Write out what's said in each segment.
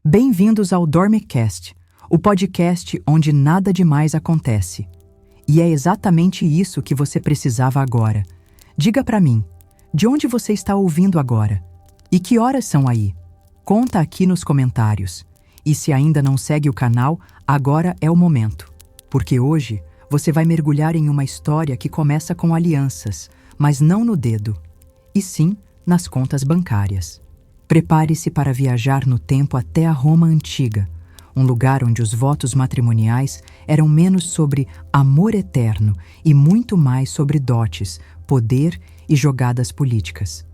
Bem-vindos ao Dormecast, o podcast onde nada demais acontece. E é exatamente isso que você precisava agora. Diga pra mim, de onde você está ouvindo agora? E que horas são aí? Conta aqui nos comentários. E se ainda não segue o canal, agora é o momento. Porque hoje você vai mergulhar em uma história que começa com alianças, mas não no dedo, e sim nas contas bancárias. Prepare-se para viajar no tempo até a Roma Antiga, um lugar onde os votos matrimoniais eram menos sobre amor eterno e muito mais sobre dotes, poder e jogadas políticas.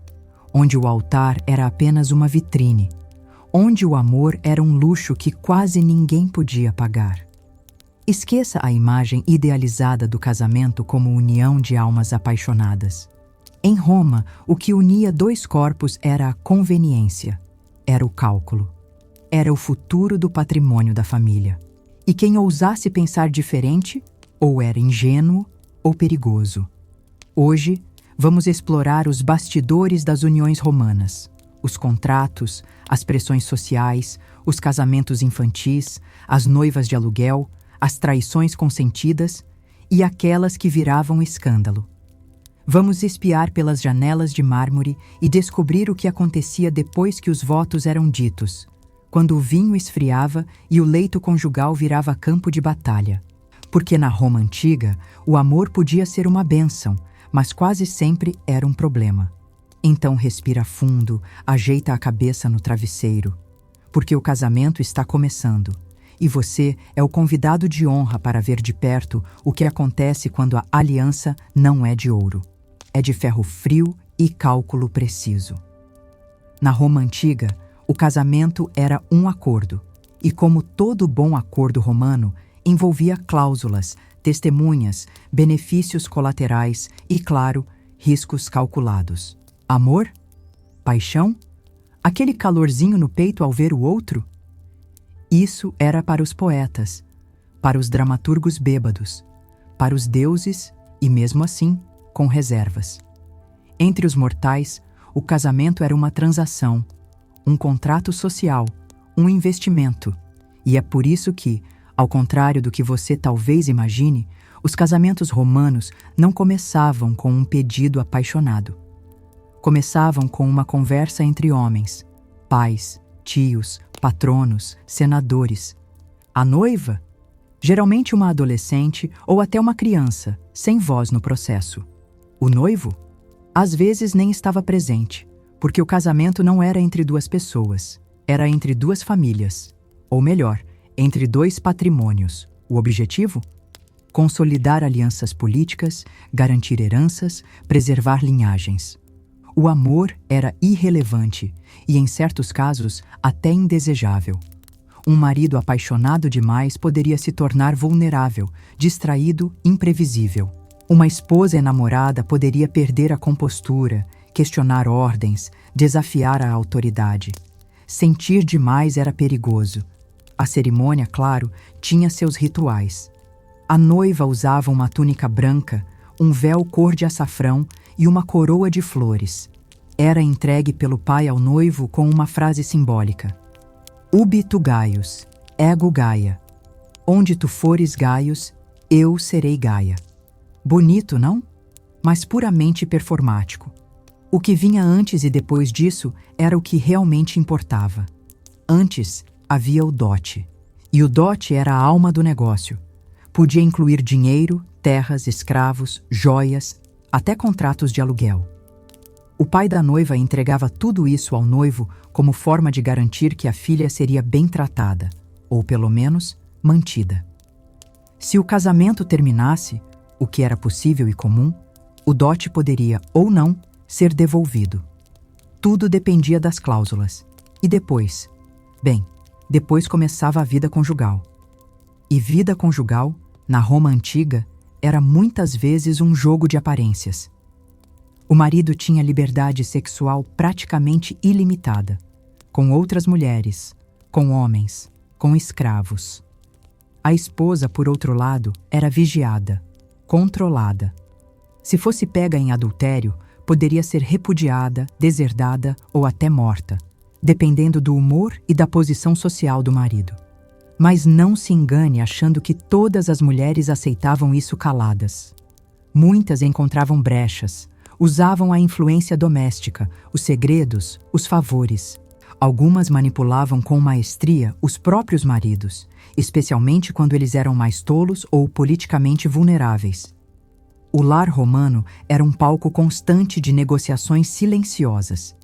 Onde o altar era apenas uma vitrine, onde o amor era um luxo que quase ninguém podia pagar. Esqueça a imagem idealizada do casamento como união de almas apaixonadas. Em Roma, o que unia dois corpos era a conveniência, era o cálculo, era o futuro do patrimônio da família. E quem ousasse pensar diferente, ou era ingênuo ou perigoso. Hoje, vamos explorar os bastidores das uniões romanas, os contratos, as pressões sociais, os casamentos infantis, as noivas de aluguel, as traições consentidas e aquelas que viravam escândalo. Vamos espiar pelas janelas de mármore e descobrir o que acontecia depois que os votos eram ditos, quando o vinho esfriava e o leito conjugal virava campo de batalha. Porque na Roma Antiga, o amor podia ser uma bênção, mas quase sempre era um problema. Então respira fundo, ajeita a cabeça no travesseiro, porque o casamento está começando. E você é o convidado de honra para ver de perto o que acontece quando a aliança não é de ouro. É de ferro frio e cálculo preciso. Na Roma Antiga, o casamento era um acordo, e como todo bom acordo romano, envolvia cláusulas, testemunhas, benefícios colaterais e, claro, riscos calculados. Amor? Paixão? Aquele calorzinho no peito ao ver o outro? Isso era para os poetas, para os dramaturgos bêbados, para os deuses e, mesmo assim, com reservas. Entre os mortais, o casamento era uma transação, um contrato social, um investimento. E é por isso que, ao contrário do que você talvez imagine, os casamentos romanos não começavam com um pedido apaixonado. Começavam com uma conversa entre homens, pais, tios, patronos, senadores. A noiva? Geralmente uma adolescente ou até uma criança, sem voz no processo. O noivo? Às vezes nem estava presente, porque o casamento não era entre duas pessoas, era entre duas famílias. Ou melhor, entre dois patrimônios. O objetivo? Consolidar alianças políticas, garantir heranças, preservar linhagens. O amor era irrelevante e, em certos casos, até indesejável. Um marido apaixonado demais poderia se tornar vulnerável, distraído, imprevisível. Uma esposa enamorada poderia perder a compostura, questionar ordens, desafiar a autoridade. Sentir demais era perigoso. A cerimônia, claro, tinha seus rituais. A noiva usava uma túnica branca, um véu cor de açafrão e uma coroa de flores. Era entregue pelo pai ao noivo com uma frase simbólica: Ubi tu Gaius, ego Gaia. Onde tu fores Gaius, eu serei Gaia. Bonito, não? Mas puramente performático. O que vinha antes e depois disso era o que realmente importava. Antes havia o dote. E o dote era a alma do negócio. Podia incluir dinheiro, terras, escravos, joias, até contratos de aluguel. O pai da noiva entregava tudo isso ao noivo como forma de garantir que a filha seria bem tratada, ou pelo menos mantida. Se o casamento terminasse, o que era possível e comum, o dote poderia, ou não, ser devolvido. Tudo dependia das cláusulas. E depois? Bem, depois começava a vida conjugal. E vida conjugal, na Roma Antiga, era muitas vezes um jogo de aparências. O marido tinha liberdade sexual praticamente ilimitada, com outras mulheres, com homens, com escravos. A esposa, por outro lado, era vigiada, controlada. Se fosse pega em adultério, poderia ser repudiada, deserdada ou até morta. dependendo do humor e da posição social do marido. Mas não se engane achando que todas as mulheres aceitavam isso caladas. Muitas encontravam brechas, usavam a influência doméstica, os segredos, os favores. Algumas manipulavam com maestria os próprios maridos, especialmente quando eles eram mais tolos ou politicamente vulneráveis. O lar romano era um palco constante de negociações silenciosas.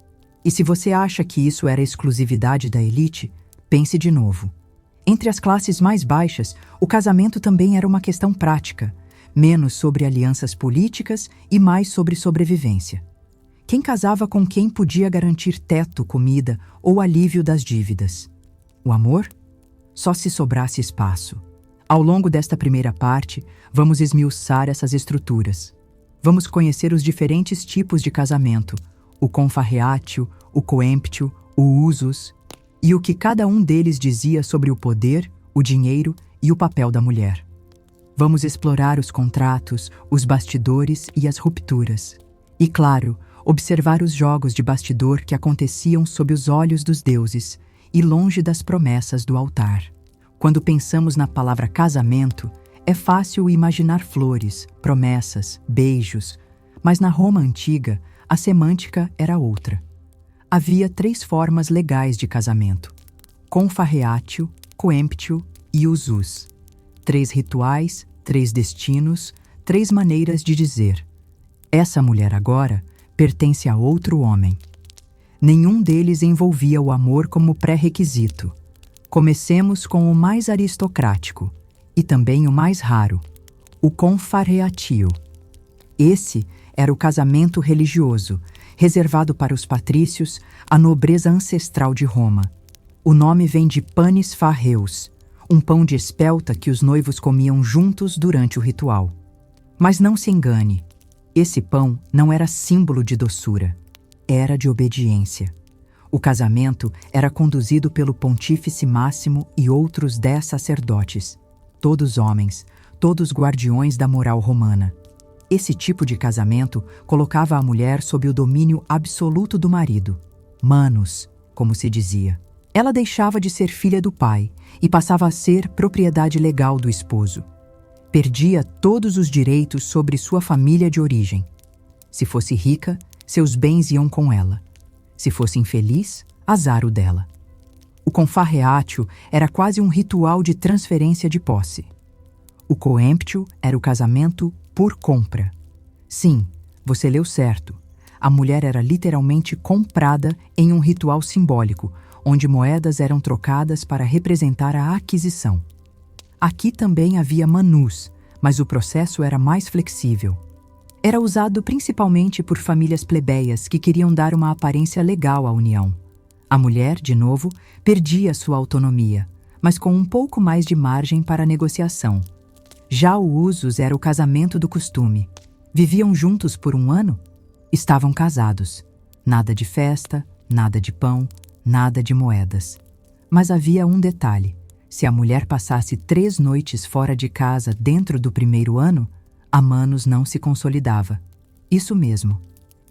E se você acha que isso era exclusividade da elite, pense de novo. Entre as classes mais baixas, o casamento também era uma questão prática, menos sobre alianças políticas e mais sobre sobrevivência. Quem casava com quem podia garantir teto, comida ou alívio das dívidas? O amor? Só se sobrasse espaço. Ao longo desta primeira parte, vamos esmiuçar essas estruturas. Vamos conhecer os diferentes tipos de casamento, o confarreatio, o coemptio, o usus, e o que cada um deles dizia sobre o poder, o dinheiro e o papel da mulher. Vamos explorar os contratos, os bastidores e as rupturas. E, claro, observar os jogos de bastidor que aconteciam sob os olhos dos deuses e longe das promessas do altar. Quando pensamos na palavra casamento, é fácil imaginar flores, promessas, beijos, mas na Roma antiga, a semântica era outra. Havia 3 formas legais de casamento: confarreatio, coemptio e usus. 3 rituais, 3 destinos, 3 maneiras de dizer: essa mulher agora pertence a outro homem. Nenhum deles envolvia o amor como pré-requisito. Comecemos com o mais aristocrático e também o mais raro, o confarreatio. Esse era o casamento religioso, reservado para os patrícios, a nobreza ancestral de Roma. O nome vem de panis farreus, um pão de espelta que os noivos comiam juntos durante o ritual. Mas não se engane, esse pão não era símbolo de doçura, era de obediência. O casamento era conduzido pelo pontífice máximo e outros 10 sacerdotes, todos homens, todos guardiões da moral romana. Esse tipo de casamento colocava a mulher sob o domínio absoluto do marido, manus, como se dizia. Ela deixava de ser filha do pai e passava a ser propriedade legal do esposo. Perdia todos os direitos sobre sua família de origem. Se fosse rica, seus bens iam com ela. Se fosse infeliz, azar o dela. O confarreatio era quase um ritual de transferência de posse. O coemptio era o casamento por compra. Sim, você leu certo. A mulher era literalmente comprada em um ritual simbólico, onde moedas eram trocadas para representar a aquisição. Aqui também havia manus, mas o processo era mais flexível. Era usado principalmente por famílias plebeias que queriam dar uma aparência legal à união. A mulher, de novo, perdia sua autonomia, mas com um pouco mais de margem para negociação. Já o usus era o casamento do costume. Viviam juntos por 1 ano? Estavam casados. Nada de festa, nada de pão, nada de moedas. Mas havia um detalhe: se a mulher passasse 3 noites fora de casa dentro do primeiro ano, a manus não se consolidava. Isso mesmo.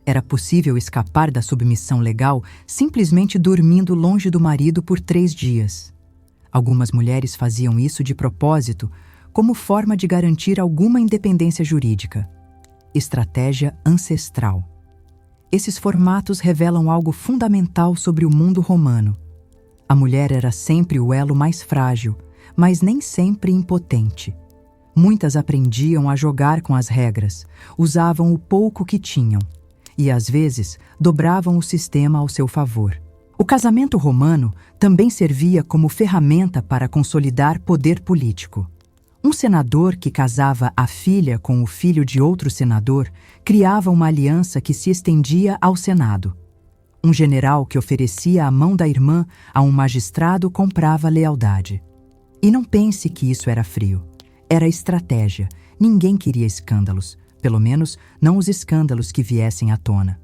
Era possível escapar da submissão legal simplesmente dormindo longe do marido por 3 dias. Algumas mulheres faziam isso de propósito, como forma de garantir alguma independência jurídica. Estratégia ancestral. Esses formatos revelam algo fundamental sobre o mundo romano. A mulher era sempre o elo mais frágil, mas nem sempre impotente. Muitas aprendiam a jogar com as regras, usavam o pouco que tinham e, às vezes, dobravam o sistema ao seu favor. O casamento romano também servia como ferramenta para consolidar poder político. Um senador que casava a filha com o filho de outro senador criava uma aliança que se estendia ao Senado. Um general que oferecia a mão da irmã a um magistrado comprava lealdade. E não pense que isso era frio. Era estratégia. Ninguém queria escândalos, pelo menos não os escândalos que viessem à tona.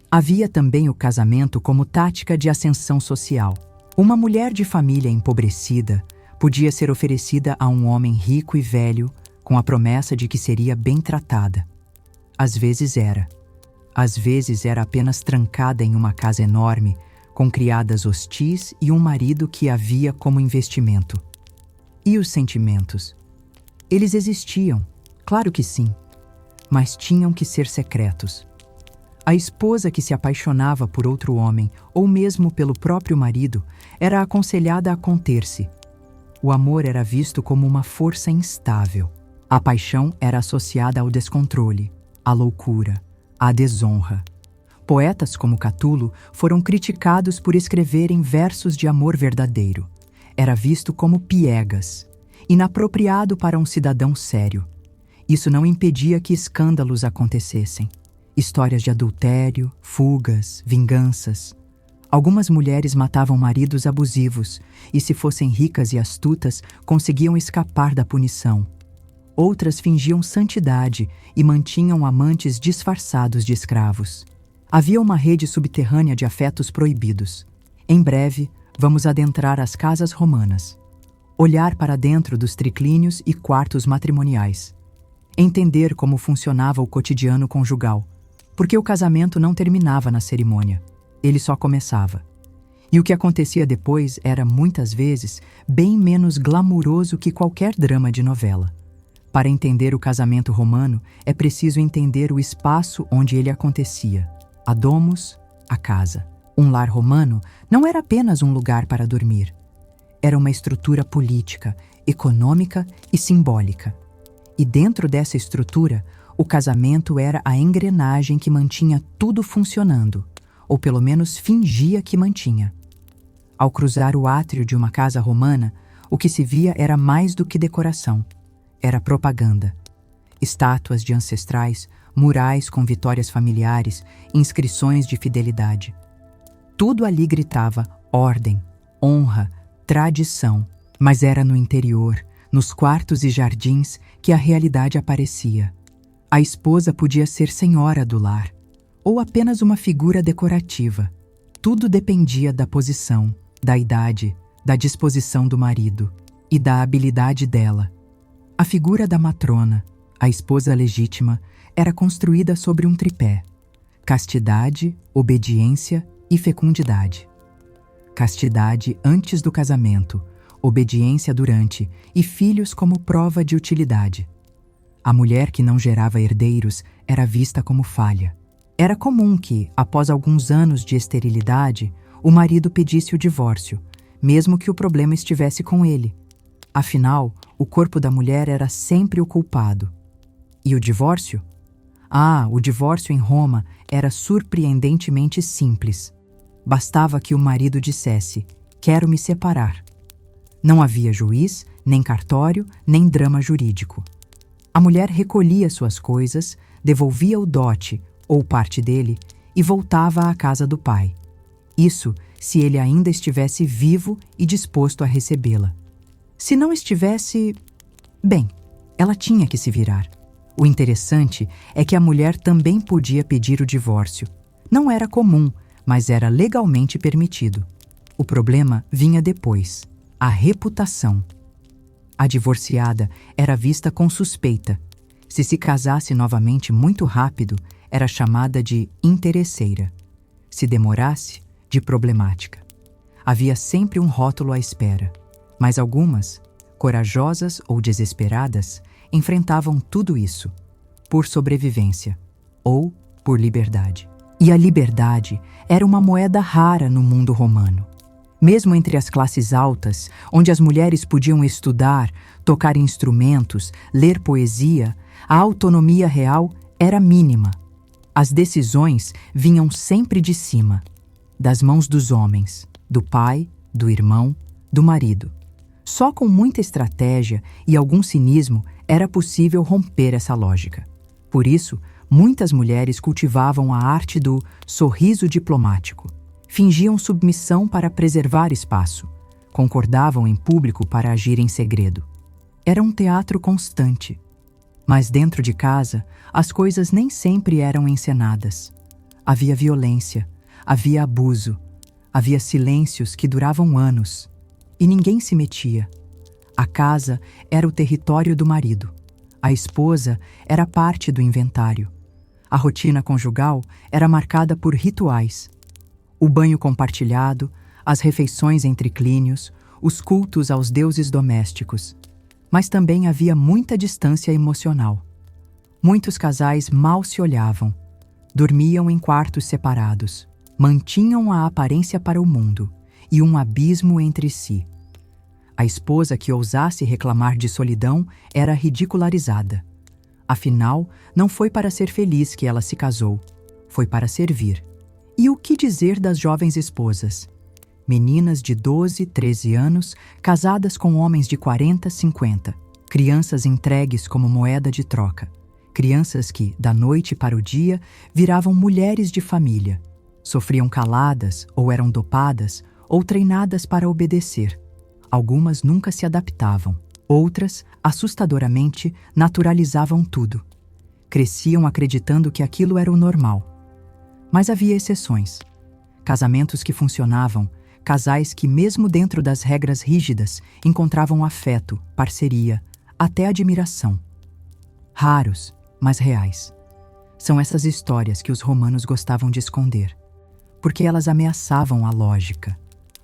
Havia também o casamento como tática de ascensão social. Uma mulher de família empobrecida podia ser oferecida a um homem rico e velho com a promessa de que seria bem tratada. Às vezes era. Às vezes era apenas trancada em uma casa enorme, com criadas hostis e um marido que a via como investimento. E os sentimentos? Eles existiam, claro que sim, mas tinham que ser secretos. A esposa que se apaixonava por outro homem, ou mesmo pelo próprio marido, era aconselhada a conter-se. O amor era visto como uma força instável. A paixão era associada ao descontrole, à loucura, à desonra. Poetas como Catulo foram criticados por escreverem versos de amor verdadeiro. Era visto como piegas, inapropriado para um cidadão sério. Isso não impedia que escândalos acontecessem. Histórias de adultério, fugas, vinganças. Algumas mulheres matavam maridos abusivos e, se fossem ricas e astutas, conseguiam escapar da punição. Outras fingiam santidade e mantinham amantes disfarçados de escravos. Havia uma rede subterrânea de afetos proibidos. Em breve, vamos adentrar as casas romanas. Olhar para dentro dos triclínios e quartos matrimoniais. Entender como funcionava o cotidiano conjugal. Porque o casamento não terminava na cerimônia, ele só começava. E o que acontecia depois era, muitas vezes, bem menos glamuroso que qualquer drama de novela. Para entender o casamento romano, é preciso entender o espaço onde ele acontecia. A domus, a casa. Um lar romano não era apenas um lugar para dormir. Era uma estrutura política, econômica e simbólica. E dentro dessa estrutura, o casamento era a engrenagem que mantinha tudo funcionando, ou pelo menos fingia que mantinha. Ao cruzar o átrio de uma casa romana, o que se via era mais do que decoração. Era propaganda. Estátuas de ancestrais, murais com vitórias familiares, inscrições de fidelidade. Tudo ali gritava ordem, honra, tradição, mas era no interior, nos quartos e jardins, que a realidade aparecia. A esposa podia ser senhora do lar, ou apenas uma figura decorativa. Tudo dependia da posição, da idade, da disposição do marido e da habilidade dela. A figura da matrona, a esposa legítima, era construída sobre um tripé: castidade, obediência e fecundidade. Castidade antes do casamento, obediência durante e filhos como prova de utilidade. A mulher que não gerava herdeiros era vista como falha. Era comum que, após alguns anos de esterilidade, o marido pedisse o divórcio, mesmo que o problema estivesse com ele. Afinal, o corpo da mulher era sempre o culpado. E o divórcio? O divórcio em Roma era surpreendentemente simples. Bastava que o marido dissesse: "Quero me separar". Não havia juiz, nem cartório, nem drama jurídico. A mulher recolhia suas coisas, devolvia o dote, ou parte dele, e voltava à casa do pai. Isso se ele ainda estivesse vivo e disposto a recebê-la. Se não estivesse, bem, ela tinha que se virar. O interessante é que a mulher também podia pedir o divórcio. Não era comum, mas era legalmente permitido. O problema vinha depois: a reputação. A divorciada era vista com suspeita. Se casasse novamente muito rápido, era chamada de interesseira. Se demorasse, de problemática. Havia sempre um rótulo à espera. Mas algumas, corajosas ou desesperadas, enfrentavam tudo isso por sobrevivência ou por liberdade. E a liberdade era uma moeda rara no mundo romano. Mesmo entre as classes altas, onde as mulheres podiam estudar, tocar instrumentos, ler poesia, a autonomia real era mínima. As decisões vinham sempre de cima, das mãos dos homens, do pai, do irmão, do marido. Só com muita estratégia e algum cinismo era possível romper essa lógica. Por isso, muitas mulheres cultivavam a arte do sorriso diplomático. Fingiam submissão para preservar espaço. Concordavam em público para agir em segredo. Era um teatro constante. Mas dentro de casa, as coisas nem sempre eram encenadas. Havia violência, havia abuso, havia silêncios que duravam anos. E ninguém se metia. A casa era o território do marido. A esposa era parte do inventário. A rotina conjugal era marcada por rituais. O banho compartilhado, as refeições em triclínios, os cultos aos deuses domésticos. Mas também havia muita distância emocional. Muitos casais mal se olhavam, dormiam em quartos separados, mantinham a aparência para o mundo e um abismo entre si. A esposa que ousasse reclamar de solidão era ridicularizada. Afinal, não foi para ser feliz que ela se casou, foi para servir. E o que dizer das jovens esposas? Meninas de 12, 13 anos, casadas com homens de 40, 50. Crianças entregues como moeda de troca. Crianças que, da noite para o dia, viravam mulheres de família. Sofriam caladas, ou eram dopadas, ou treinadas para obedecer. Algumas nunca se adaptavam. Outras, assustadoramente, naturalizavam tudo. Cresciam acreditando que aquilo era o normal. Mas havia exceções. Casamentos que funcionavam, casais que, mesmo dentro das regras rígidas, encontravam afeto, parceria, até admiração. Raros, mas reais. São essas histórias que os romanos gostavam de esconder, porque elas ameaçavam a lógica.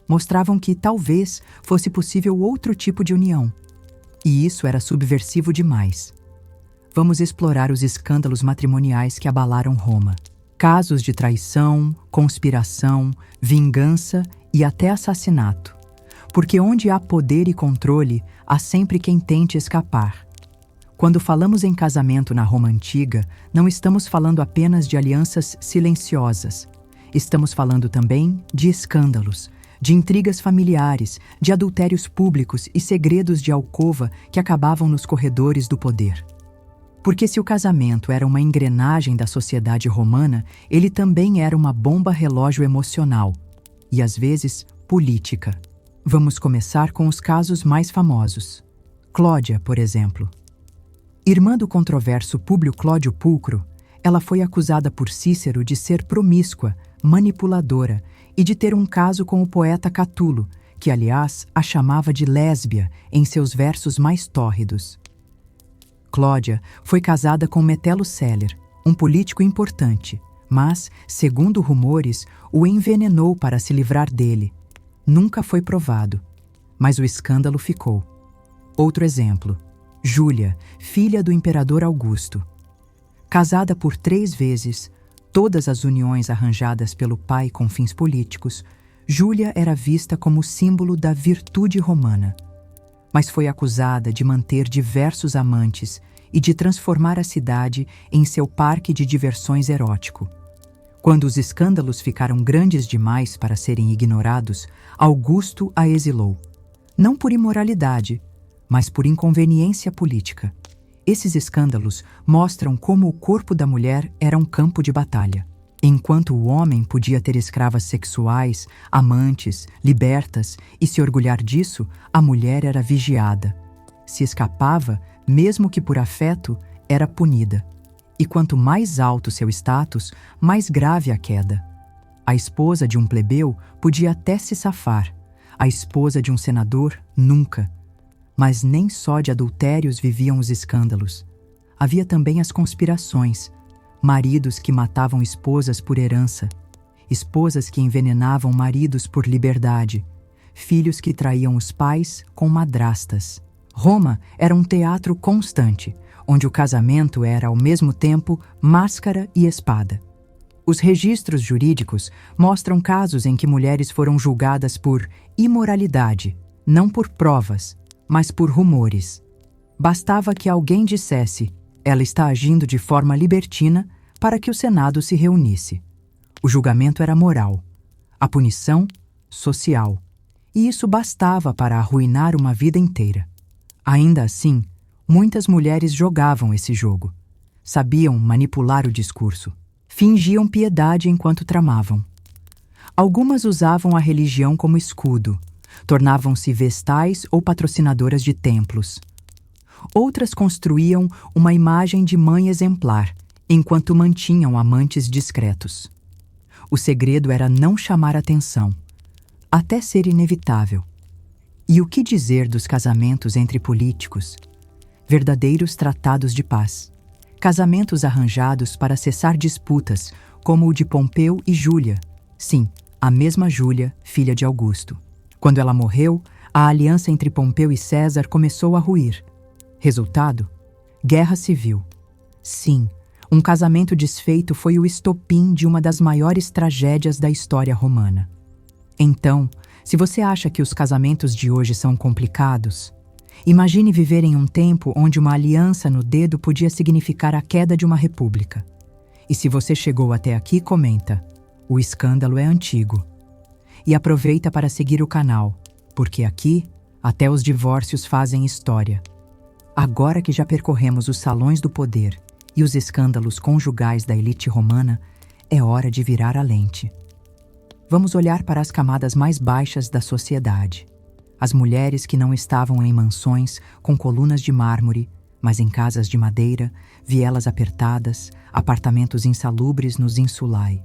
Mostravam que, talvez, fosse possível outro tipo de união. E isso era subversivo demais. Vamos explorar os escândalos matrimoniais que abalaram Roma. Casos de traição, conspiração, vingança e até assassinato. Porque onde há poder e controle, há sempre quem tente escapar. Quando falamos em casamento na Roma Antiga, não estamos falando apenas de alianças silenciosas. Estamos falando também de escândalos, de intrigas familiares, de adultérios públicos e segredos de alcova que acabavam nos corredores do poder. Porque se o casamento era uma engrenagem da sociedade romana, ele também era uma bomba relógio emocional e, às vezes, política. Vamos começar com os casos mais famosos. Cláudia, por exemplo. Irmã do controverso Públio Cláudio Pulcro, ela foi acusada por Cícero de ser promíscua, manipuladora e de ter um caso com o poeta Catulo, que, aliás, a chamava de lésbia em seus versos mais tórridos. Cláudia foi casada com Metelo Celer, um político importante, mas, segundo rumores, o envenenou para se livrar dele. Nunca foi provado, mas o escândalo ficou. Outro exemplo, Júlia, filha do imperador Augusto. Casada por 3 vezes, todas as uniões arranjadas pelo pai com fins políticos, Júlia era vista como símbolo da virtude romana. Mas foi acusada de manter diversos amantes e de transformar a cidade em seu parque de diversões erótico. Quando os escândalos ficaram grandes demais para serem ignorados, Augusto a exilou. Não por imoralidade, mas por inconveniência política. Esses escândalos mostram como o corpo da mulher era um campo de batalha. Enquanto o homem podia ter escravas sexuais, amantes, libertas e se orgulhar disso, a mulher era vigiada. Se escapava, mesmo que por afeto, era punida. E quanto mais alto seu status, mais grave a queda. A esposa de um plebeu podia até se safar. A esposa de um senador, nunca. Mas nem só de adultérios viviam os escândalos. Havia também as conspirações. Maridos que matavam esposas por herança, esposas que envenenavam maridos por liberdade, filhos que traíam os pais com madrastas. Roma era um teatro constante, onde o casamento era ao mesmo tempo máscara e espada. Os registros jurídicos mostram casos em que mulheres foram julgadas por imoralidade, não por provas, mas por rumores. Bastava que alguém dissesse: ela está agindo de forma libertina, para que o Senado se reunisse. O julgamento era moral, a punição, social. E isso bastava para arruinar uma vida inteira. Ainda assim, muitas mulheres jogavam esse jogo. Sabiam manipular o discurso. Fingiam piedade enquanto tramavam. Algumas usavam a religião como escudo. Tornavam-se vestais ou patrocinadoras de templos. Outras construíam uma imagem de mãe exemplar, enquanto mantinham amantes discretos. O segredo era não chamar atenção, até ser inevitável. E o que dizer dos casamentos entre políticos? Verdadeiros tratados de paz. Casamentos arranjados para cessar disputas, como o de Pompeu e Júlia. Sim, a mesma Júlia, filha de Augusto. Quando ela morreu, a aliança entre Pompeu e César começou a ruir. Resultado? Guerra civil. Sim, um casamento desfeito foi o estopim de uma das maiores tragédias da história romana. Então, se você acha que os casamentos de hoje são complicados, imagine viver em um tempo onde uma aliança no dedo podia significar a queda de uma república. E se você chegou até aqui, comenta: o escândalo é antigo. E aproveita para seguir o canal, porque aqui até os divórcios fazem história. Agora que já percorremos os salões do poder e os escândalos conjugais da elite romana, é hora de virar a lente. Vamos olhar para as camadas mais baixas da sociedade. As mulheres que não estavam em mansões com colunas de mármore, mas em casas de madeira, vielas apertadas, apartamentos insalubres nos insulae.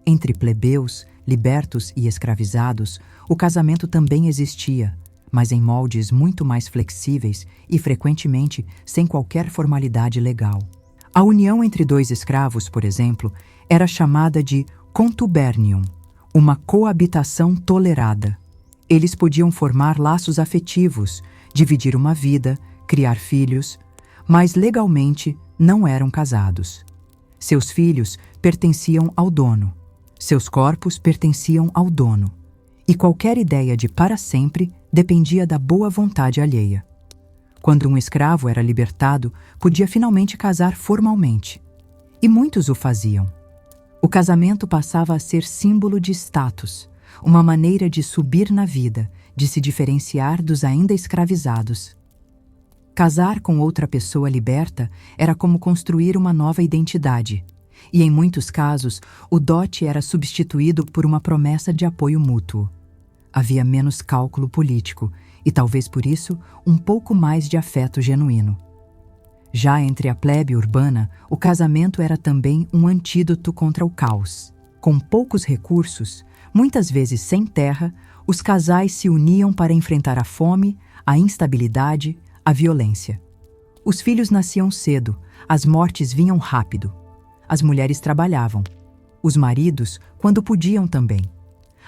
Entre plebeus, libertos e escravizados, o casamento também existia, mas em moldes muito mais flexíveis e, frequentemente, sem qualquer formalidade legal. A união entre dois escravos, por exemplo, era chamada de contubernium, uma coabitação tolerada. Eles podiam formar laços afetivos, dividir uma vida, criar filhos, mas legalmente não eram casados. Seus filhos pertenciam ao dono, seus corpos pertenciam ao dono, e qualquer ideia de para sempre dependia da boa vontade alheia. Quando um escravo era libertado, podia finalmente casar formalmente. E muitos o faziam. O casamento passava a ser símbolo de status, uma maneira de subir na vida, de se diferenciar dos ainda escravizados. Casar com outra pessoa liberta era como construir uma nova identidade, e em muitos casos o dote era substituído por uma promessa de apoio mútuo. Havia menos cálculo político e, talvez por isso, um pouco mais de afeto genuíno. Já entre a plebe urbana, o casamento era também um antídoto contra o caos. Com poucos recursos, muitas vezes sem terra, os casais se uniam para enfrentar a fome, a instabilidade, a violência. Os filhos nasciam cedo, as mortes vinham rápido. As mulheres trabalhavam. Os maridos, quando podiam também.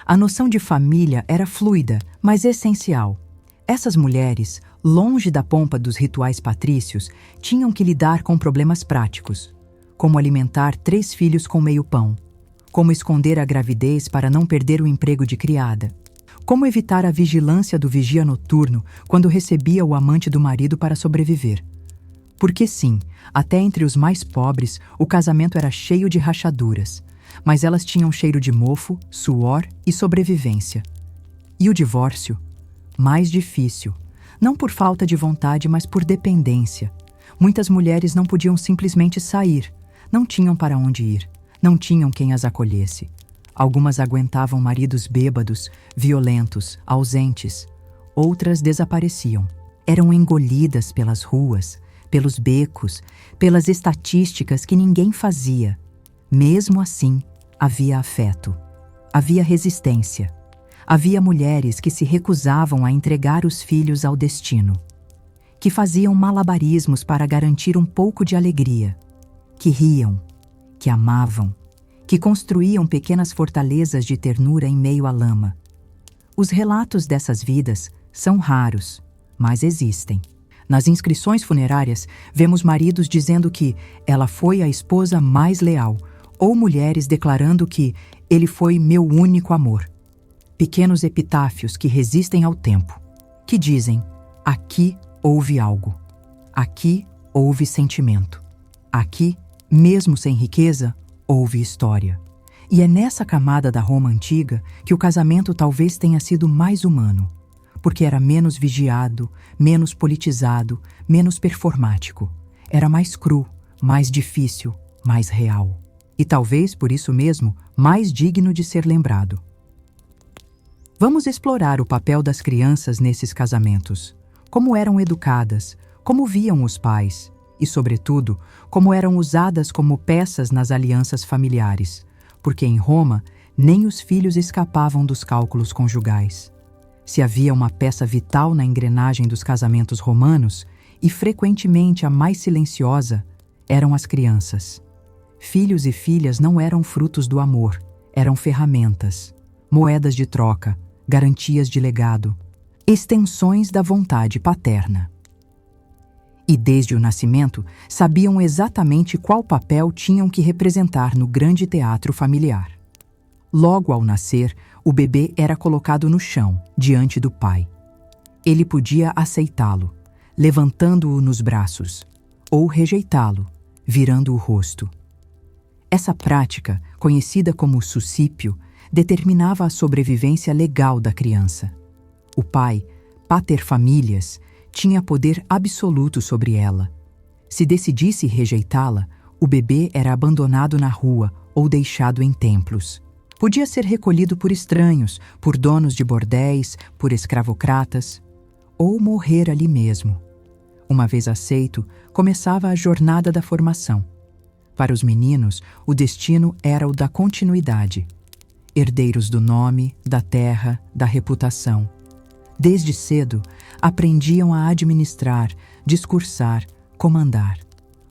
A noção de família era fluida, mas essencial. Essas mulheres, longe da pompa dos rituais patrícios, tinham que lidar com problemas práticos, como alimentar 3 filhos com meio pão, como esconder a gravidez para não perder o emprego de criada, como evitar a vigilância do vigia noturno quando recebia o amante do marido para sobreviver. Porque sim, até entre os mais pobres, o casamento era cheio de rachaduras, mas elas tinham cheiro de mofo, suor e sobrevivência. E o divórcio? Mais difícil. Não por falta de vontade, mas por dependência. Muitas mulheres não podiam simplesmente sair, não tinham para onde ir, não tinham quem as acolhesse. Algumas aguentavam maridos bêbados, violentos, ausentes. Outras desapareciam. Eram engolidas pelas ruas, pelos becos, pelas estatísticas que ninguém fazia. Mesmo assim, havia afeto. Havia resistência. Havia mulheres que se recusavam a entregar os filhos ao destino, que faziam malabarismos para garantir um pouco de alegria, que riam, que amavam, que construíam pequenas fortalezas de ternura em meio à lama. Os relatos dessas vidas são raros, mas existem. Nas inscrições funerárias, vemos maridos dizendo que ela foi a esposa mais leal, ou mulheres declarando que ele foi meu único amor. Pequenos epitáfios que resistem ao tempo, que dizem: aqui houve algo, aqui houve sentimento, aqui, mesmo sem riqueza, houve história. E é nessa camada da Roma antiga que o casamento talvez tenha sido mais humano, porque era menos vigiado, menos politizado, menos performático. Era mais cru, mais difícil, mais real. E talvez, por isso mesmo, mais digno de ser lembrado. Vamos explorar o papel das crianças nesses casamentos. Como eram educadas, como viam os pais e, sobretudo, como eram usadas como peças nas alianças familiares, porque em Roma nem os filhos escapavam dos cálculos conjugais. Se havia uma peça vital na engrenagem dos casamentos romanos, e frequentemente a mais silenciosa, eram as crianças. Filhos e filhas não eram frutos do amor, eram ferramentas. moedas de troca, garantias de legado, extensões da vontade paterna. E desde o nascimento sabiam exatamente qual papel tinham que representar no grande teatro familiar. Logo ao nascer, o bebê era colocado no chão, diante do pai. Ele podia aceitá-lo, levantando-o nos braços, ou rejeitá-lo, virando o rosto. Essa prática, conhecida como sucípio, determinava a sobrevivência legal da criança. O pai, pater familias, tinha poder absoluto sobre ela. Se decidisse rejeitá-la, o bebê era abandonado na rua ou deixado em templos. Podia ser recolhido por estranhos, por donos de bordéis, por escravocratas, ou morrer ali mesmo. Uma vez aceito, começava a jornada da formação. Para os meninos, o destino era o da continuidade. Herdeiros do nome, da terra, da reputação. Desde cedo, aprendiam a administrar, discursar, comandar.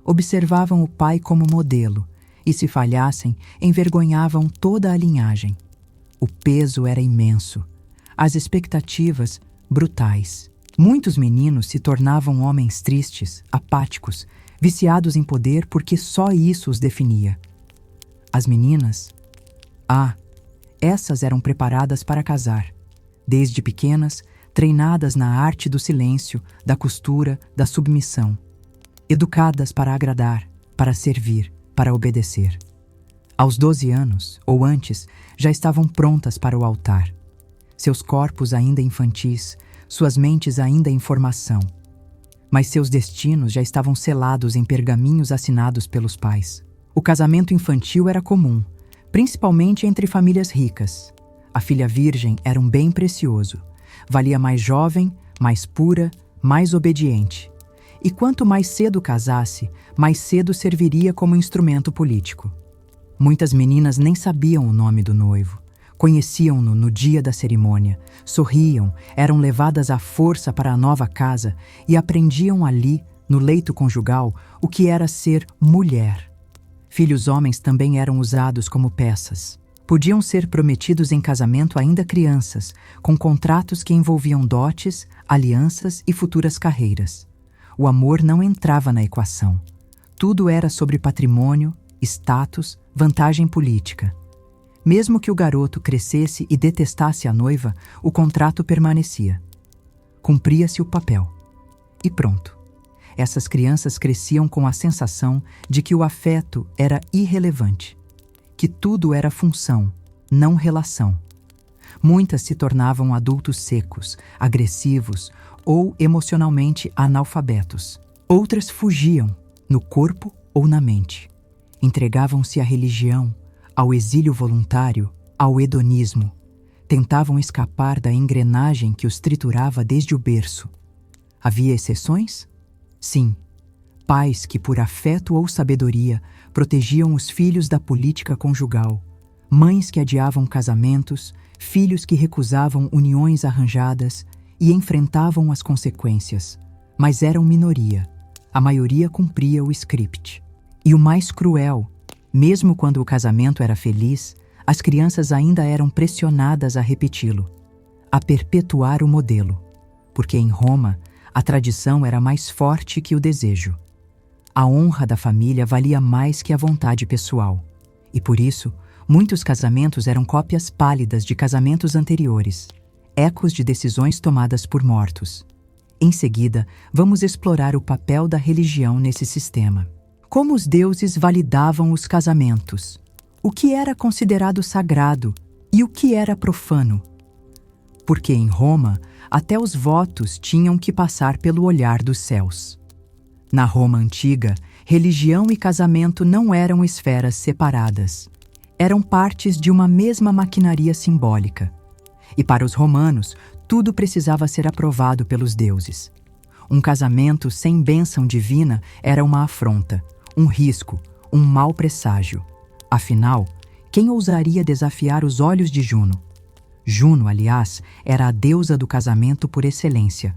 Observavam o pai como modelo e, se falhassem, envergonhavam toda a linhagem. O peso era imenso. As expectativas, brutais. Muitos meninos se tornavam homens tristes, apáticos, viciados em poder porque só isso os definia. As meninas? Essas eram preparadas para casar. Desde pequenas, treinadas na arte do silêncio, da costura, da submissão. Educadas para agradar, para servir, para obedecer. Aos 12 anos, ou antes, já estavam prontas para o altar. Seus corpos ainda infantis, suas mentes ainda em formação. Mas seus destinos já estavam selados em pergaminhos assinados pelos pais. O casamento infantil era comum, principalmente entre famílias ricas. A filha virgem era um bem precioso. Valia mais jovem, mais pura, mais obediente. E quanto mais cedo casasse, mais cedo serviria como instrumento político. Muitas meninas nem sabiam o nome do noivo. Conheciam-no no dia da cerimônia, sorriam, eram levadas à força para a nova casa e aprendiam ali, no leito conjugal, o que era ser mulher. Filhos homens também eram usados como peças. Podiam ser prometidos em casamento ainda crianças, com contratos que envolviam dotes, alianças e futuras carreiras. O amor não entrava na equação. Tudo era sobre patrimônio, status, vantagem política. Mesmo que o garoto crescesse e detestasse a noiva, o contrato permanecia. Cumpria-se o papel. E pronto. Essas crianças cresciam com a sensação de que o afeto era irrelevante, que tudo era função, não relação. Muitas se tornavam adultos secos, agressivos ou emocionalmente analfabetos. Outras fugiam, no corpo ou na mente. Entregavam-se à religião, ao exílio voluntário, ao hedonismo. Tentavam escapar da engrenagem que os triturava desde o berço. Havia exceções? Sim. Pais que, por afeto ou sabedoria, protegiam os filhos da política conjugal. Mães que adiavam casamentos, filhos que recusavam uniões arranjadas e enfrentavam as consequências. Mas eram minoria. A maioria cumpria o script. E o mais cruel, mesmo quando o casamento era feliz, as crianças ainda eram pressionadas a repeti-lo, a perpetuar o modelo, porque em Roma a tradição era mais forte que o desejo. A honra da família valia mais que a vontade pessoal, e por isso muitos casamentos eram cópias pálidas de casamentos anteriores, ecos de decisões tomadas por mortos. Em seguida, vamos explorar o papel da religião nesse sistema. Como os deuses validavam os casamentos? O que era considerado sagrado e o que era profano? Porque em Roma, até os votos tinham que passar pelo olhar dos céus. Na Roma antiga, religião e casamento não eram esferas separadas. Eram partes de uma mesma maquinaria simbólica. E para os romanos, tudo precisava ser aprovado pelos deuses. Um casamento sem bênção divina era uma afronta, um risco, um mau presságio. Afinal, quem ousaria desafiar os olhos de Juno? Juno, aliás, era a deusa do casamento por excelência.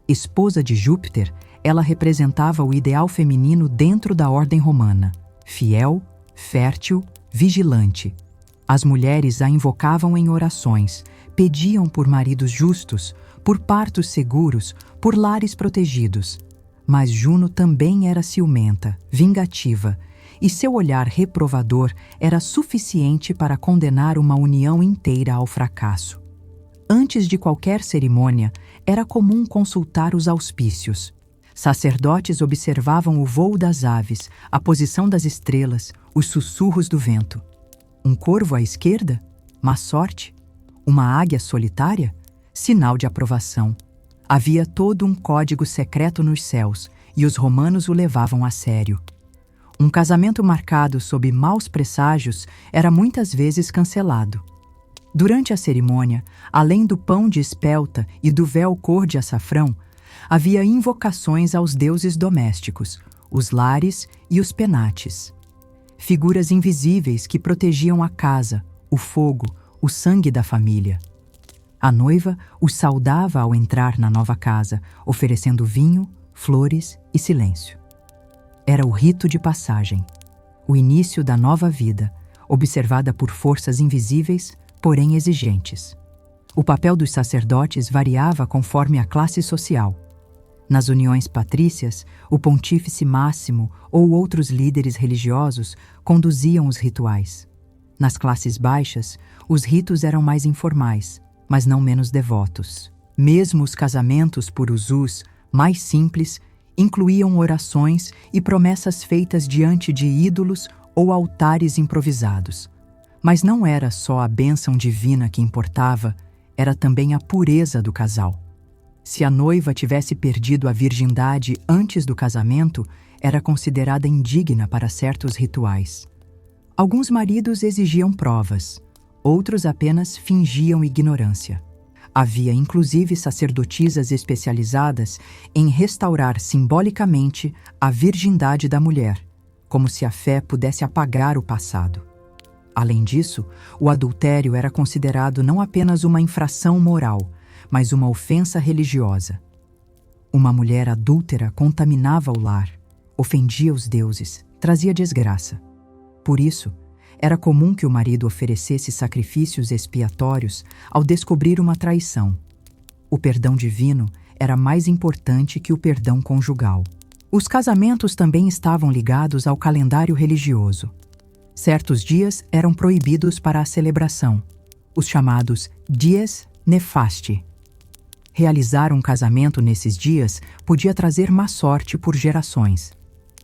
Esposa de Júpiter, ela representava o ideal feminino dentro da ordem romana, fiel, fértil, vigilante. As mulheres a invocavam em orações, pediam por maridos justos, por partos seguros, por lares protegidos. Mas Juno também era ciumenta, vingativa, e seu olhar reprovador era suficiente para condenar uma união inteira ao fracasso. Antes de qualquer cerimônia, era comum consultar os auspícios. Sacerdotes observavam o voo das aves, a posição das estrelas, os sussurros do vento. Um corvo à esquerda? Má sorte? Uma águia solitária? Sinal de aprovação. Havia todo um código secreto nos céus, e os romanos o levavam a sério. Um casamento marcado sob maus presságios era muitas vezes cancelado. Durante a cerimônia, além do pão de espelta e do véu cor de açafrão, havia invocações aos deuses domésticos, os lares e os penates. Figuras invisíveis que protegiam a casa, o fogo, o sangue da família. A noiva os saudava ao entrar na nova casa, oferecendo vinho, flores e silêncio. Era o rito de passagem, o início da nova vida, observada por forças invisíveis, porém exigentes. O papel dos sacerdotes variava conforme a classe social. Nas uniões patrícias, o pontífice máximo ou outros líderes religiosos conduziam os rituais. Nas classes baixas, os ritos eram mais informais, mas não menos devotos. Mesmo os casamentos por usus, mais simples, incluíam orações e promessas feitas diante de ídolos ou altares improvisados. Mas não era só a bênção divina que importava, era também a pureza do casal. Se a noiva tivesse perdido a virgindade antes do casamento, era considerada indigna para certos rituais. Alguns maridos exigiam provas, outros apenas fingiam ignorância. Havia inclusive sacerdotisas especializadas em restaurar simbolicamente a virgindade da mulher, como se a fé pudesse apagar o passado. Além disso, o adultério era considerado não apenas uma infração moral, mas uma ofensa religiosa. Uma mulher adúltera contaminava o lar, ofendia os deuses, trazia desgraça. Por isso, era comum que o marido oferecesse sacrifícios expiatórios ao descobrir uma traição. O perdão divino era mais importante que o perdão conjugal. Os casamentos também estavam ligados ao calendário religioso. Certos dias eram proibidos para a celebração, os chamados dies nefasti. Realizar um casamento nesses dias podia trazer má sorte por gerações.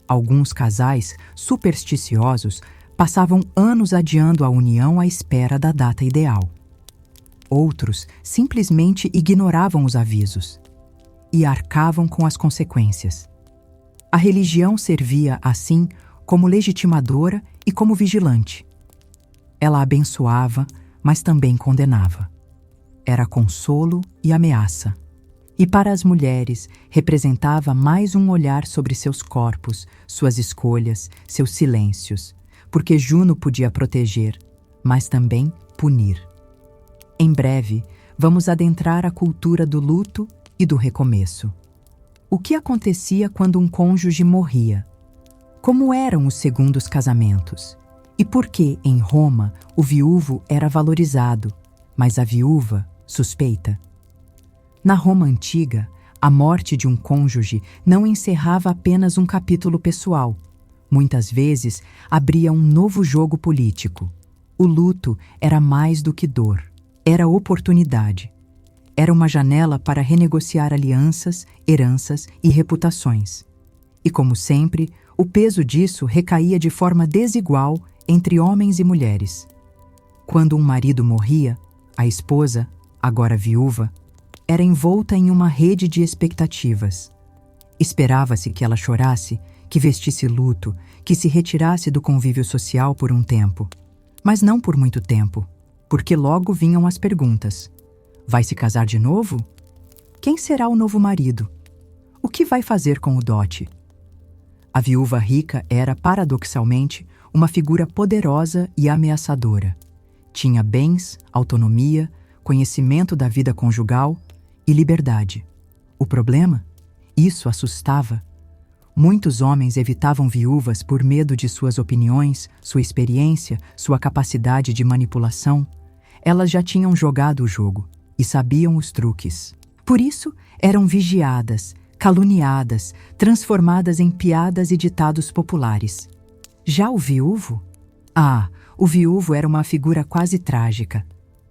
Alguns casais, supersticiosos, passavam anos adiando a união à espera da data ideal. Outros simplesmente ignoravam os avisos e arcavam com as consequências. A religião servia, assim, como legitimadora e como vigilante. Ela abençoava, mas também condenava. Era consolo e ameaça. E para as mulheres, representava mais um olhar sobre seus corpos, suas escolhas, seus silêncios, porque Juno podia proteger, mas também punir. Em breve, vamos adentrar a cultura do luto e do recomeço. O que acontecia quando um cônjuge morria? Como eram os segundos casamentos? E por que, em Roma, o viúvo era valorizado, mas a viúva suspeita? Na Roma antiga, a morte de um cônjuge não encerrava apenas um capítulo pessoal. Muitas vezes, abria um novo jogo político. O luto era mais do que dor. Era oportunidade. Era uma janela para renegociar alianças, heranças e reputações. E, como sempre, o peso disso recaía de forma desigual entre homens e mulheres. Quando um marido morria, a esposa, agora viúva, era envolta em uma rede de expectativas. Esperava-se que ela chorasse, que vestisse luto, que se retirasse do convívio social por um tempo. Mas não por muito tempo, porque logo vinham as perguntas. Vai se casar de novo? Quem será o novo marido? O que vai fazer com o dote? A viúva rica era, paradoxalmente, uma figura poderosa e ameaçadora. Tinha bens, autonomia, conhecimento da vida conjugal e liberdade. O problema? Isso assustava. Muitos homens evitavam viúvas por medo de suas opiniões, sua experiência, sua capacidade de manipulação. Elas já tinham jogado o jogo e sabiam os truques. Por isso, eram vigiadas, caluniadas, transformadas em piadas e ditados populares. Já o viúvo? O viúvo era uma figura quase trágica.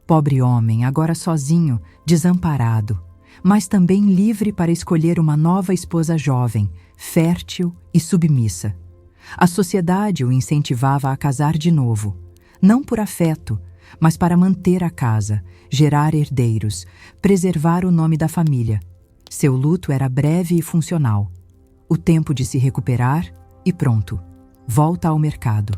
Pobre homem, agora sozinho, desamparado, mas também livre para escolher uma nova esposa jovem, fértil e submissa. A sociedade o incentivava a casar de novo, não por afeto, mas para manter a casa, gerar herdeiros, preservar o nome da família. Seu luto era breve e funcional. O tempo de se recuperar e pronto, volta ao mercado.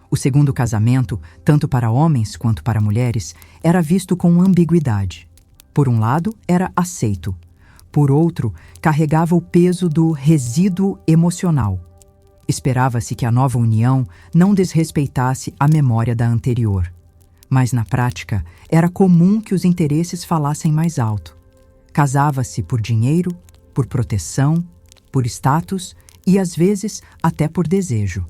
O segundo casamento, tanto para homens quanto para mulheres, era visto com ambiguidade. Por um lado, era aceito. Por outro, carregava o peso do resíduo emocional. Esperava-se que a nova união não desrespeitasse a memória da anterior. Mas, na prática, era comum que os interesses falassem mais alto. Casava-se por dinheiro, por proteção, por status e, às vezes, até por desejo.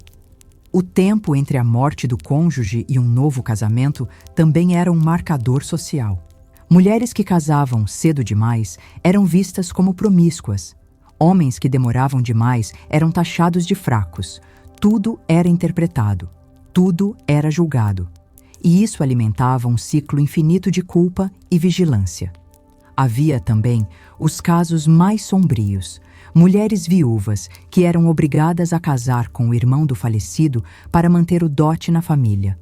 O tempo entre a morte do cônjuge e um novo casamento também era um marcador social. Mulheres que casavam cedo demais eram vistas como promíscuas. Homens que demoravam demais eram taxados de fracos. Tudo era interpretado. Tudo era julgado. E isso alimentava um ciclo infinito de culpa e vigilância. Havia também os casos mais sombrios. Mulheres viúvas que eram obrigadas a casar com o irmão do falecido para manter o dote na família.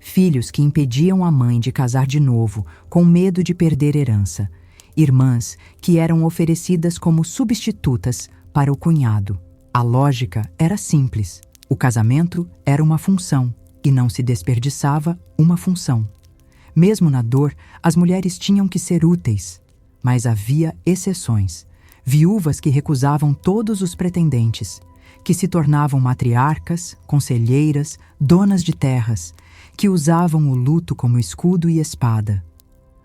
Filhos que impediam a mãe de casar de novo, com medo de perder herança. Irmãs que eram oferecidas como substitutas para o cunhado. A lógica era simples. O casamento era uma função e não se desperdiçava uma função. Mesmo na dor, as mulheres tinham que ser úteis. Mas havia exceções. Viúvas que recusavam todos os pretendentes, que se tornavam matriarcas, conselheiras, donas de terras, que usavam o luto como escudo e espada.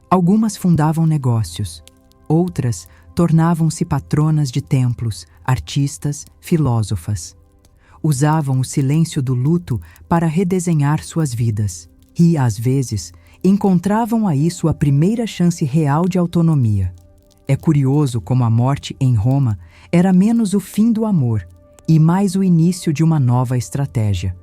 Algumas fundavam negócios, outras tornavam-se patronas de templos, artistas, filósofas. Usavam o silêncio do luto para redesenhar suas vidas e, às vezes, encontravam aí sua primeira chance real de autonomia. É curioso como a morte em Roma era menos o fim do amor e mais o início de uma nova estratégia.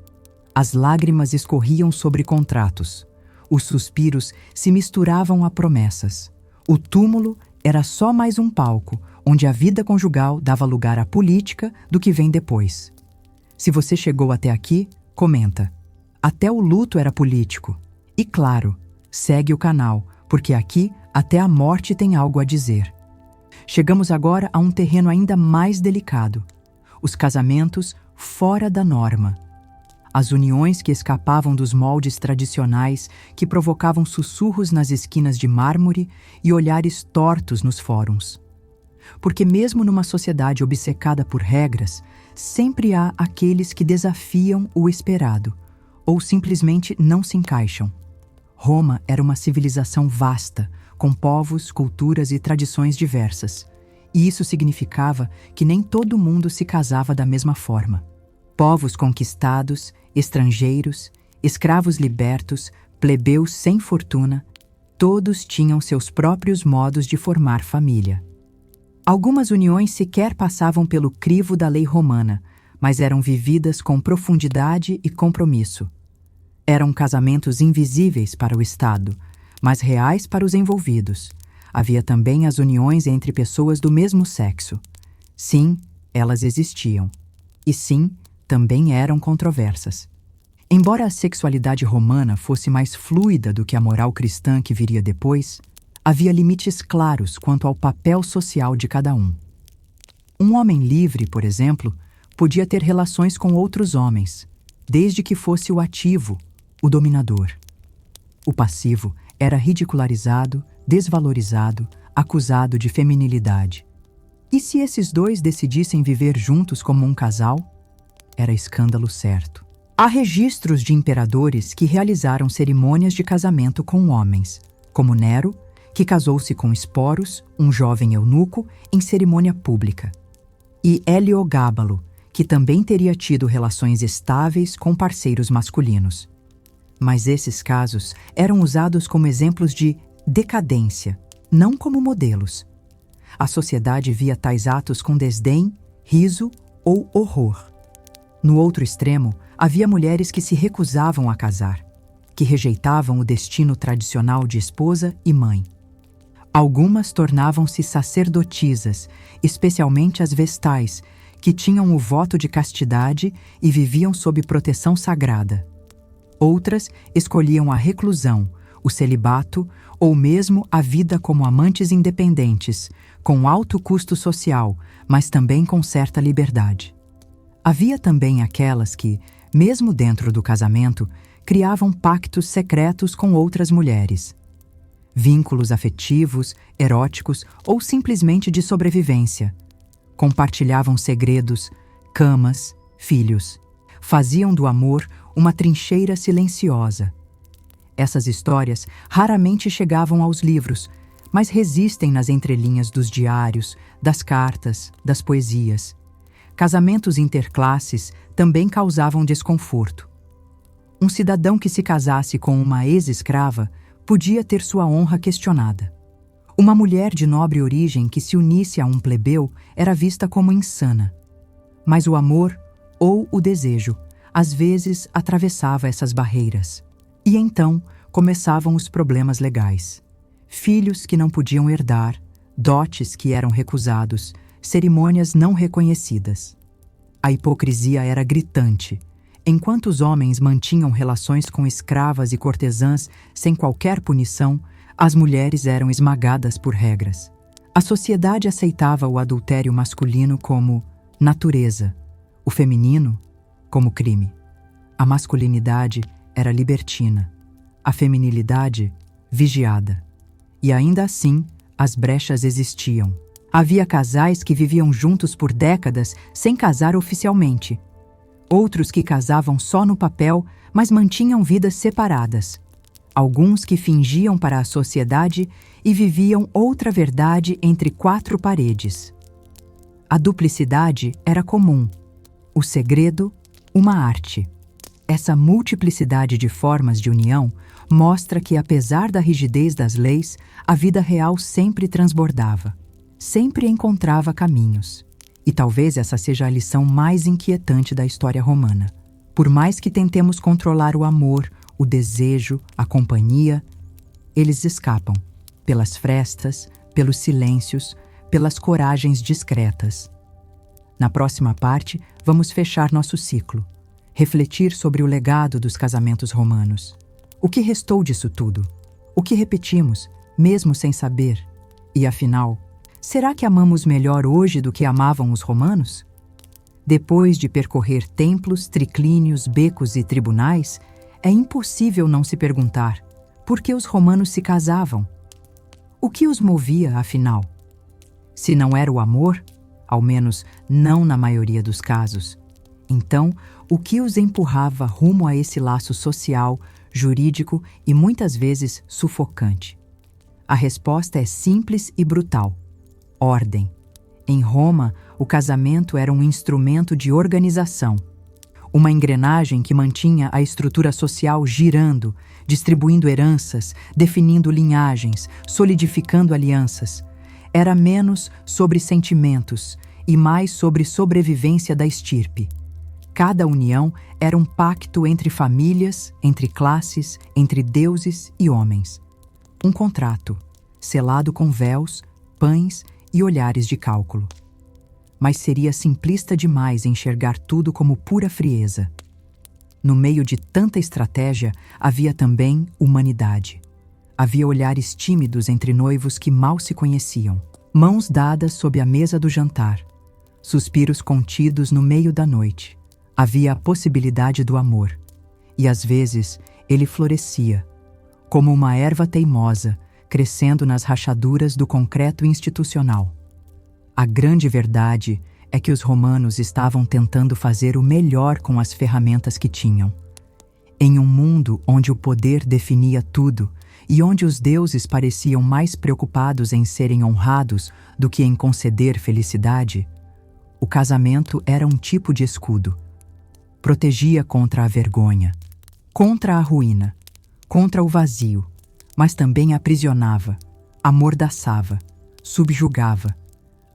As lágrimas escorriam sobre contratos. Os suspiros se misturavam a promessas. O túmulo era só mais um palco onde a vida conjugal dava lugar à política do que vem depois. Se você chegou até aqui, comenta. Até o luto era político. E claro, segue o canal, porque aqui até a morte tem algo a dizer. Chegamos agora a um terreno ainda mais delicado. Os casamentos fora da norma. As uniões que escapavam dos moldes tradicionais, que provocavam sussurros nas esquinas de mármore e olhares tortos nos fóruns. Porque mesmo numa sociedade obcecada por regras, sempre há aqueles que desafiam o esperado, ou simplesmente não se encaixam. Roma era uma civilização vasta, com povos, culturas e tradições diversas. E isso significava que nem todo mundo se casava da mesma forma. Povos conquistados, estrangeiros, escravos libertos, plebeus sem fortuna, todos tinham seus próprios modos de formar família. Algumas uniões sequer passavam pelo crivo da lei romana, mas eram vividas com profundidade e compromisso. Eram casamentos invisíveis para o Estado, mas reais para os envolvidos. Havia também as uniões entre pessoas do mesmo sexo. Sim, elas existiam. E sim, também eram controversas. Embora a sexualidade romana fosse mais fluida do que a moral cristã que viria depois, havia limites claros quanto ao papel social de cada um. Um homem livre, por exemplo, podia ter relações com outros homens, desde que fosse o ativo, o dominador. O passivo era ridicularizado, desvalorizado, acusado de feminilidade. E se esses dois decidissem viver juntos como um casal? Era escândalo certo. Há registros de imperadores que realizaram cerimônias de casamento com homens, como Nero, que casou-se com Esporos, um jovem eunuco, em cerimônia pública, e Heliogábalo, que também teria tido relações estáveis com parceiros masculinos. Mas esses casos eram usados como exemplos de decadência, não como modelos. A sociedade via tais atos com desdém, riso ou horror. No outro extremo, havia mulheres que se recusavam a casar, que rejeitavam o destino tradicional de esposa e mãe. Algumas tornavam-se sacerdotisas, especialmente as vestais, que tinham o voto de castidade e viviam sob proteção sagrada. Outras escolhiam a reclusão, o celibato ou mesmo a vida como amantes independentes, com alto custo social, mas também com certa liberdade. Havia também aquelas que, mesmo dentro do casamento, criavam pactos secretos com outras mulheres. Vínculos afetivos, eróticos ou simplesmente de sobrevivência. Compartilhavam segredos, camas, filhos. Faziam do amor uma trincheira silenciosa. Essas histórias raramente chegavam aos livros, mas resistem nas entrelinhas dos diários, das cartas, das poesias. Casamentos interclasses também causavam desconforto. Um cidadão que se casasse com uma ex-escrava podia ter sua honra questionada. Uma mulher de nobre origem que se unisse a um plebeu era vista como insana. Mas o amor, ou o desejo, às vezes atravessava essas barreiras. E então começavam os problemas legais. Filhos que não podiam herdar, dotes que eram recusados, cerimônias não reconhecidas. A hipocrisia era gritante. Enquanto os homens mantinham relações com escravas e cortesãs sem qualquer punição, as mulheres eram esmagadas por regras. A sociedade aceitava o adultério masculino como natureza, o feminino como crime. A masculinidade era libertina, a feminilidade vigiada. E ainda assim, as brechas existiam. Havia casais que viviam juntos por décadas sem casar oficialmente. Outros que casavam só no papel, mas mantinham vidas separadas. Alguns que fingiam para a sociedade e viviam outra verdade entre quatro paredes. A duplicidade era comum. O segredo, uma arte. Essa multiplicidade de formas de união mostra que, apesar da rigidez das leis, a vida real sempre transbordava. Sempre encontrava caminhos. E talvez essa seja a lição mais inquietante da história romana. Por mais que tentemos controlar o amor, o desejo, a companhia, eles escapam, pelas frestas, pelos silêncios, pelas coragens discretas. Na próxima parte, vamos fechar nosso ciclo, refletir sobre o legado dos casamentos romanos. O que restou disso tudo? O que repetimos, mesmo sem saber? E afinal, será que amamos melhor hoje do que amavam os romanos? Depois de percorrer templos, triclínios, becos e tribunais, é impossível não se perguntar por que os romanos se casavam. O que os movia, afinal? Se não era o amor, ao menos não na maioria dos casos, então o que os empurrava rumo a esse laço social, jurídico e muitas vezes sufocante? A resposta é simples e brutal: ordem. Em Roma, o casamento era um instrumento de organização, uma engrenagem que mantinha a estrutura social girando, distribuindo heranças, definindo linhagens, solidificando alianças. Era menos sobre sentimentos e mais sobre sobrevivência da estirpe. Cada união era um pacto entre famílias, entre classes, entre deuses e homens. Um contrato, selado com véus, pães e olhares de cálculo. Mas seria simplista demais enxergar tudo como pura frieza. No meio de tanta estratégia, havia também humanidade. Havia olhares tímidos entre noivos que mal se conheciam, mãos dadas sob a mesa do jantar, suspiros contidos no meio da noite. Havia a possibilidade do amor, e às vezes ele florescia, como uma erva teimosa, crescendo nas rachaduras do concreto institucional. A grande verdade é que os romanos estavam tentando fazer o melhor com as ferramentas que tinham. Em um mundo onde o poder definia tudo e onde os deuses pareciam mais preocupados em serem honrados do que em conceder felicidade, O casamento era um tipo de escudo. Protegia contra a vergonha, contra a ruína, contra o vazio, mas também aprisionava, amordaçava, subjugava.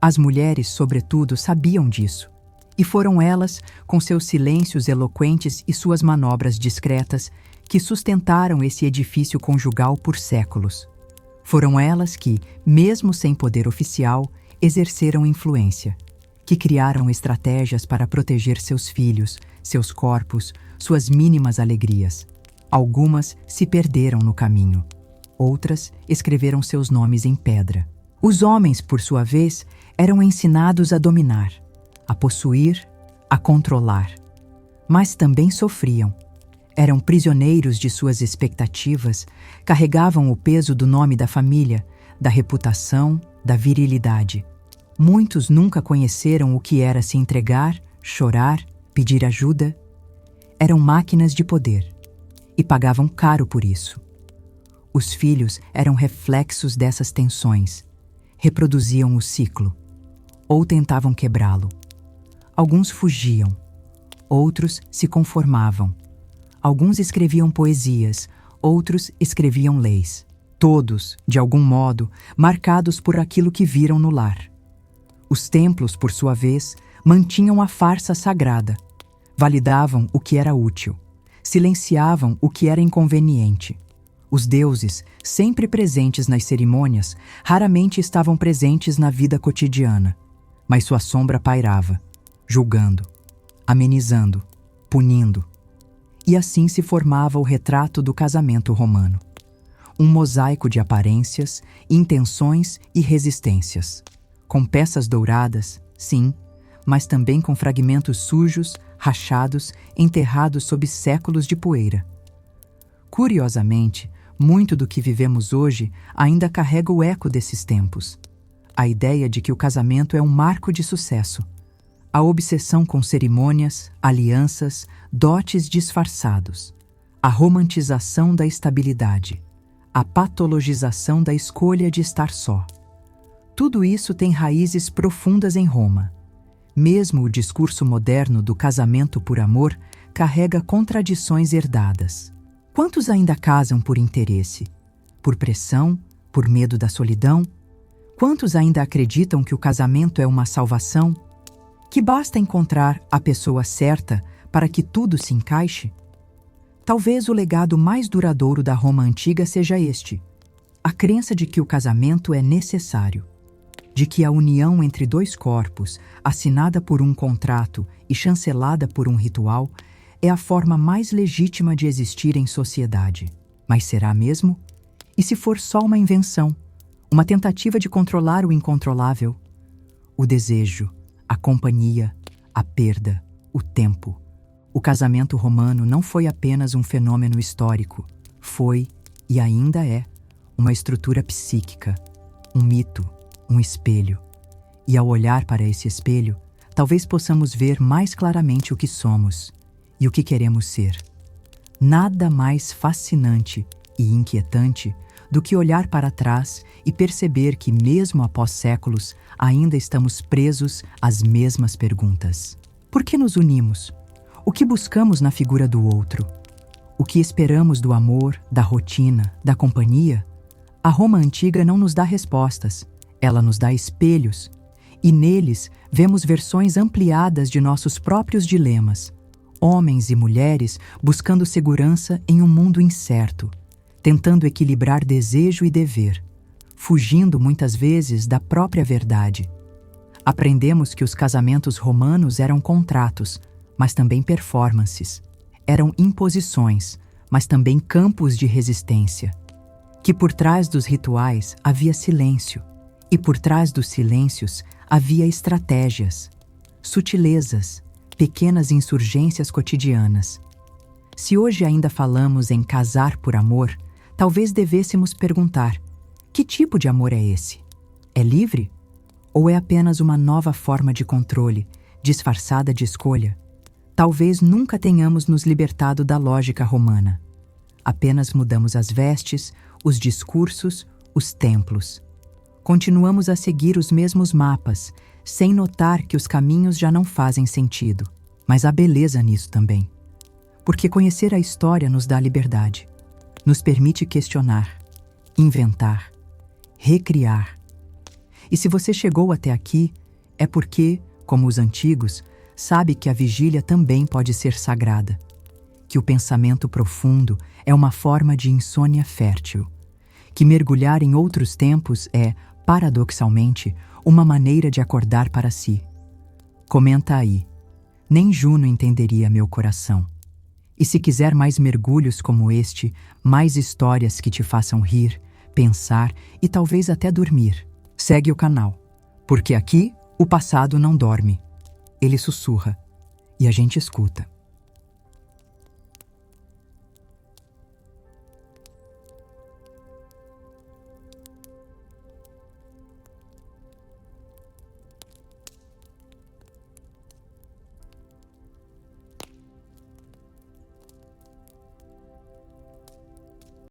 As mulheres, sobretudo, sabiam disso, e foram elas, com seus silêncios eloquentes e suas manobras discretas, que sustentaram esse edifício conjugal por séculos. Foram elas que, mesmo sem poder oficial, exerceram influência, que criaram estratégias para proteger seus filhos, seus corpos, suas mínimas alegrias. Algumas se perderam no caminho. Outras escreveram seus nomes em pedra. Os homens, por sua vez, eram ensinados a dominar, a possuir, a controlar. Mas também sofriam. Eram prisioneiros de suas expectativas, carregavam o peso do nome da família, da reputação, da virilidade. Muitos nunca conheceram o que era se entregar, chorar, pedir ajuda. Eram máquinas de poder e pagavam caro por isso. Os filhos eram reflexos dessas tensões, reproduziam o ciclo, ou tentavam quebrá-lo. Alguns fugiam, outros se conformavam. Alguns escreviam poesias, outros escreviam leis. Todos, de algum modo, marcados por aquilo que viram no lar. Os templos, por sua vez, mantinham a farsa sagrada, validavam o que era útil, silenciavam o que era inconveniente. Os deuses, sempre presentes nas cerimônias, raramente estavam presentes na vida cotidiana, mas sua sombra pairava, julgando, amenizando, punindo. E assim se formava o retrato do casamento romano. Um mosaico de aparências, intenções e resistências. Com peças douradas, sim, mas também com fragmentos sujos, rachados, enterrados sob séculos de poeira. Curiosamente, muito do que vivemos hoje ainda carrega o eco desses tempos. A ideia de que o casamento é um marco de sucesso. A obsessão com cerimônias, alianças, dotes disfarçados. A romantização da estabilidade. A patologização da escolha de estar só. Tudo isso tem raízes profundas em Roma. Mesmo o discurso moderno do casamento por amor carrega contradições herdadas. Quantos ainda casam por interesse? Por pressão? Por medo da solidão? Quantos ainda acreditam que o casamento é uma salvação? Que basta encontrar a pessoa certa para que tudo se encaixe? Talvez o legado mais duradouro da Roma antiga seja este: a crença de que o casamento é necessário, de que a união entre dois corpos, assinada por um contrato e chancelada por um ritual, é a forma mais legítima de existir em sociedade. Mas será mesmo? E se for só uma invenção, uma tentativa de controlar o incontrolável? O desejo, a companhia, a perda, o tempo. O casamento romano não foi apenas um fenômeno histórico, foi, e ainda é, uma estrutura psíquica, um mito, um espelho. E ao olhar para esse espelho, talvez possamos ver mais claramente o que somos e o que queremos ser. Nada mais fascinante e inquietante do que olhar para trás e perceber que, mesmo após séculos, ainda estamos presos às mesmas perguntas. Por que nos unimos? O que buscamos na figura do outro? O que esperamos do amor, da rotina, da companhia? A Roma antiga não nos dá respostas, ela nos dá espelhos, e neles vemos versões ampliadas de nossos próprios dilemas. Homens e mulheres buscando segurança em um mundo incerto, tentando equilibrar desejo e dever, fugindo muitas vezes da própria verdade. Aprendemos que os casamentos romanos eram contratos, mas também performances. Eram imposições, mas também campos de resistência. Que por trás dos rituais havia silêncio, e por trás dos silêncios havia estratégias, sutilezas, pequenas insurgências cotidianas. Se hoje ainda falamos em casar por amor, talvez devêssemos perguntar: que tipo de amor é esse? É livre? Ou é apenas uma nova forma de controle, disfarçada de escolha? Talvez nunca tenhamos nos libertado da lógica romana. Apenas mudamos as vestes, os discursos, os templos. Continuamos a seguir os mesmos mapas, sem notar que os caminhos já não fazem sentido. Mas há beleza nisso também. Porque conhecer a história nos dá liberdade, nos permite questionar, inventar, recriar. E se você chegou até aqui, é porque, como os antigos, sabe que a vigília também pode ser sagrada, que o pensamento profundo é uma forma de insônia fértil, que mergulhar em outros tempos é, paradoxalmente, uma maneira de acordar para si. Comenta aí. Nem Juno entenderia meu coração. E se quiser mais mergulhos como este, mais histórias que te façam rir, pensar e talvez até dormir, segue o canal, porque aqui o passado não dorme. Ele sussurra e a gente escuta.